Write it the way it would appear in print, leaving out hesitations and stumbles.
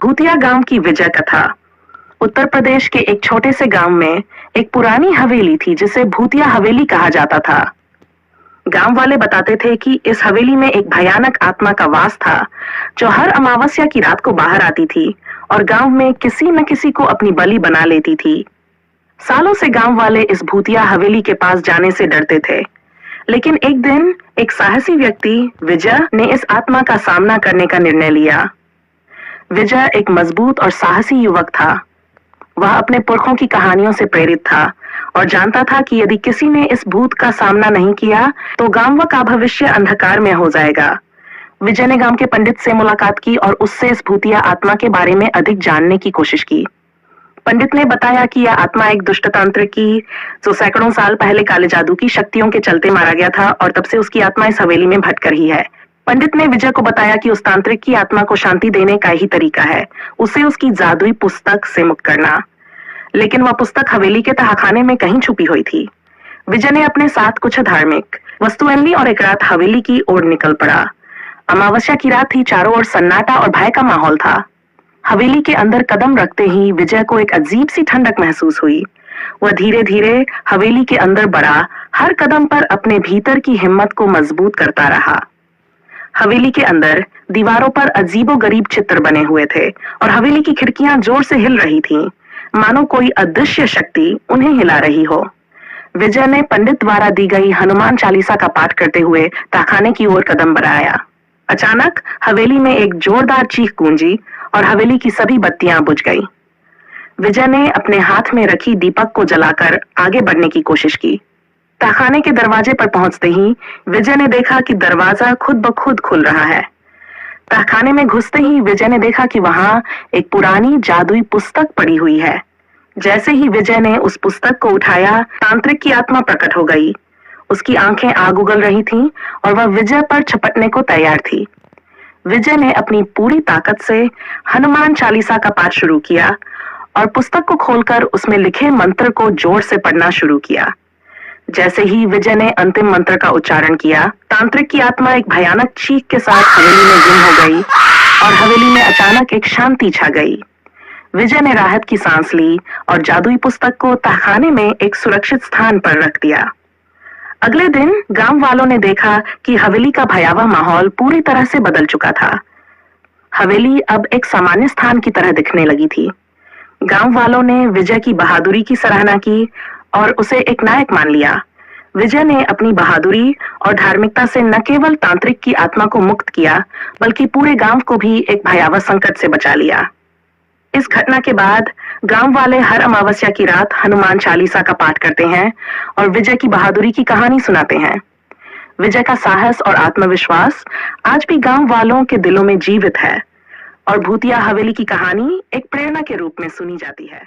भूतिया गांव की विजय कथा। उत्तर प्रदेश के एक छोटे से गांव में एक पुरानी हवेली थी जिसे भूतिया हवेली कहा जाता था। गांव वाले बताते थे कि इस हवेली में एक भयानक आत्मा का वास था जो हर अमावस्या की रात को बाहर आती थी और गांव में किसी न किसी को अपनी बलि बना लेती थी। सालों से गांव वाले इस भूतिया हवेली के पास जाने से डरते थे, लेकिन एक दिन एक साहसी व्यक्ति विजय ने इस आत्मा का सामना करने का निर्णय लिया। विजय एक मजबूत और साहसी युवक था। वह अपने पुरखों की कहानियों से प्रेरित था और जानता था कि यदि किसी ने इस भूत का सामना नहीं किया तो गांव का भविष्य अंधकार में हो जाएगा। विजय ने गांव के पंडित से मुलाकात की और उससे इस भूतिया आत्मा के बारे में अधिक जानने की कोशिश की। पंडित ने बताया कि यह आत्मा एक दुष्ट तांत्रिक की जो सैकड़ों साल पहले काले जादू की शक्तियों के चलते मारा गया था और तब से उसकी आत्मा इस हवेली में भटक रही है। पंडित ने विजय को बताया कि उस तांत्रिक की आत्मा को शांति देने का ही तरीका है उसे उसकी जादुई पुस्तक से मुक्त करना, लेकिन वह पुस्तक हवेली के तहखाने में कहीं छुपी हुई थी। विजय ने अपने साथ कुछ धार्मिक वस्तुएं ली और एक रात हवेली की ओर निकल पड़ा। अमावस्या की रात थी, चारों ओर सन्नाटा और भय का माहौल था। हवेली के अंदर कदम रखते ही विजय को एक अजीब सी ठंडक महसूस हुई। वह धीरे धीरे हवेली के अंदर बढ़ा, हर कदम पर अपने भीतर की हिम्मत को मजबूत करता रहा। हवेली के अंदर दीवारों पर अजीबोगरीब चित्र बने हुए थे और हवेली की खिड़कियां जोर से हिल रही थीं, मानो कोई अदृश्य शक्ति उन्हें हिला रही हो। विजय ने पंडित द्वारा दी गई हनुमान चालीसा का पाठ करते हुए तहखाने की ओर कदम बढ़ाया। अचानक हवेली में एक जोरदार चीख गूंजी और हवेली की सभी बत्तियां बुझ गई। विजय ने अपने हाथ में रखी दीपक को जलाकर आगे बढ़ने की कोशिश की। तहखाने के दरवाजे पर पहुंचते ही विजय ने देखा कि दरवाजा खुद ब खुद खुल रहा है। तहखाने में घुसते ही विजय ने देखा कि वहां एक पुरानी जादुई पुस्तक पड़ी हुई है। जैसे ही विजय ने उस पुस्तक को उठाया, तांत्रिक की आत्मा प्रकट हो गई। उसकी आंखें आग उगल रही थीं और वह विजय पर झपटने को तैयार थी। विजय ने अपनी पूरी ताकत से हनुमान चालीसा का पाठ शुरू किया और पुस्तक को खोलकर उसमें लिखे मंत्र को जोर से पढ़ना शुरू किया। जैसे ही विजय ने अंतिम मंत्र का उच्चारण किया, तांत्रिक की आत्मा एक भयानक चीख के साथ हवेली में गुम हो गई और हवेली में अचानक एक शांति छा गई। विजय ने राहत की सांस ली और जादुई पुस्तक को तहखाने में एक सुरक्षित स्थान पर रख दिया। अगले दिन गांव वालों ने देखा कि हवेली का भयावह माहौल पूरी तरह से बदल चुका था। हवेली अब एक सामान्य स्थान की तरह दिखने लगी थी। गांव वालों ने विजय की बहादुरी की सराहना की और उसे एक नायक मान लिया। विजय ने अपनी बहादुरी और धार्मिकता से न केवल तांत्रिक की आत्मा को मुक्त किया, बल्कि पूरे गांव को भी एक भयावह संकट से बचा लिया। इस घटना के बाद गांव वाले हर अमावस्या की रात हनुमान चालीसा का पाठ करते हैं और विजय की बहादुरी की कहानी सुनाते हैं। विजय का साहस और आत्मविश्वास आज भी गांव वालों के दिलों में जीवित है और भूतिया हवेली की कहानी एक प्रेरणा के रूप में सुनी जाती है।